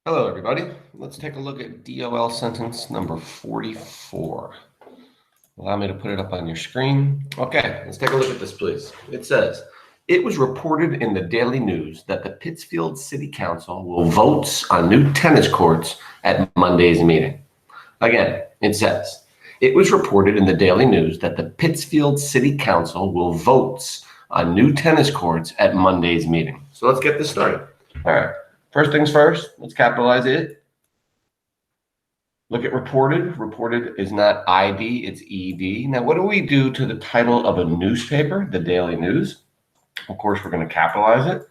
Hello, everybody. Let's take a look at DOL sentence number 44. Allow me to put it up on your screen. Okay, let's take a look at this, please. It says, it was reported in the Daily News that the Pittsfield City Council will vote on new tennis courts at Monday's meeting. Again, it says, it was reported in the Daily News that the Pittsfield City Council will vote on new tennis courts at Monday's meeting. So let's get this started. All right. First things first, let's capitalize it. Look at reported. Reported is not ID, it's ED. Now, what do we do to the title of a newspaper, the Daily News? Of course, we're going to capitalize it.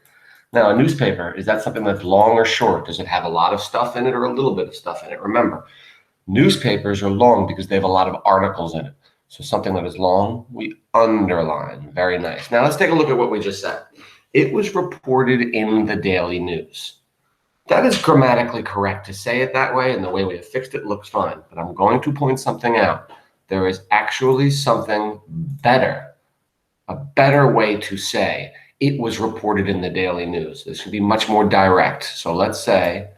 Now, a newspaper, is that something that's long or short? Does it have a lot of stuff in it or a little bit of stuff in it? Remember, newspapers are long because they have a lot of articles in it. So something that is long, we underline. Very nice. Now, let's take a look at what we just said. It was reported in the Daily News. That is grammatically correct to say it that way, and the way we have fixed it looks fine. But I'm going to point something out. There is actually something better, a better way to say it was reported in the Daily News. This should be much more direct. So let's say,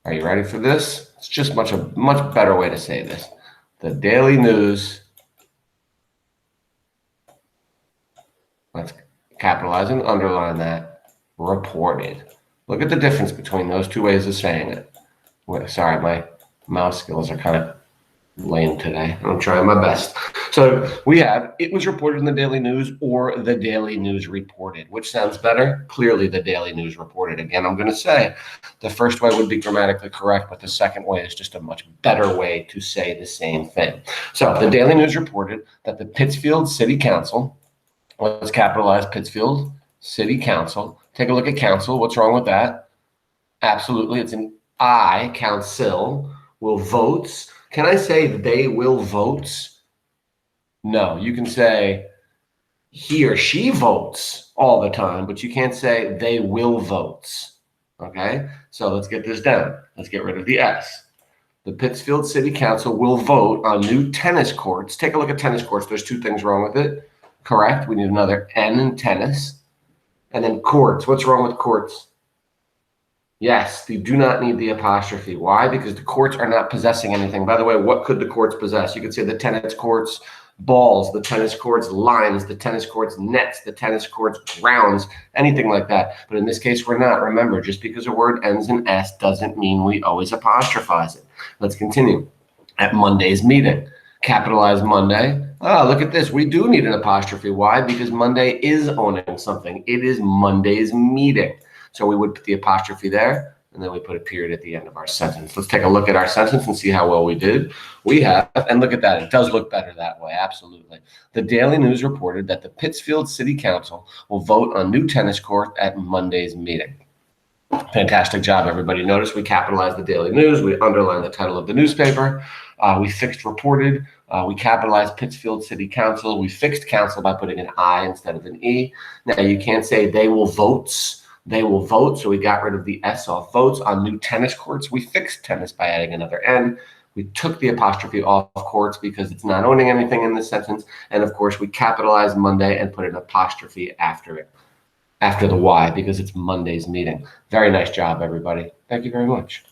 are you ready for this? It's just a much better way to say this. The Daily News, let's capitalize and underline that, reported. Look at the difference between those two ways of saying it. Sorry, my mouse skills are kind of lame today. I'm trying my best. So we have, it was reported in the Daily News or the Daily News reported. Which sounds better? Clearly the Daily News reported. Again, I'm going to say the first way would be grammatically correct, but the second way is just a much better way to say the same thing. So the Daily News reported that the Pittsfield City Council, let's capitalize Pittsfield City Council. Take a look at council. What's wrong with that? Absolutely. It's an I, council, will votes. Can I say they will votes? No, you can say he or she votes all the time, but you can't say they will votes. Okay, so let's get this down. Let's get rid of the S. The Pittsfield City Council will vote on new tennis courts. Take a look at tennis courts. There's two things wrong with it. Correct. We need another N in tennis. And then courts. What's wrong with courts? Yes, they do not need the apostrophe. Why? Because the courts are not possessing anything. By the way, what could the courts possess? You could say the tennis courts balls, the tennis courts lines, the tennis courts nets, the tennis courts grounds, anything like that. But in this case, we're not. Remember, just because a word ends in S doesn't mean we always apostrophize it. Let's continue. At Monday's meeting, capitalize Monday. Oh, look at this. We do need an apostrophe. Why? Because Monday is owning something. It is Monday's meeting. So we would put the apostrophe there, and then we put a period at the end of our sentence. Let's take a look at our sentence and see how well we did. We have, and look at that. It does look better that way. Absolutely. The Daily News reported that the Pittsfield City Council will vote on new tennis court at Monday's meeting. Fantastic job, everybody. Notice we capitalized the Daily News. We underlined the title of the newspaper. We fixed reported. We capitalized Pittsfield City Council. We fixed council by putting an I instead of an E. Now, you can't say they will votes. They will vote. So we got rid of the S off votes on new tennis courts. We fixed tennis by adding another N. We took the apostrophe off courts because it's not owning anything in this sentence. And of course, we capitalized Monday and put an apostrophe after it, after the Y, because it's Monday's meeting. Very nice job, everybody. Thank you very much.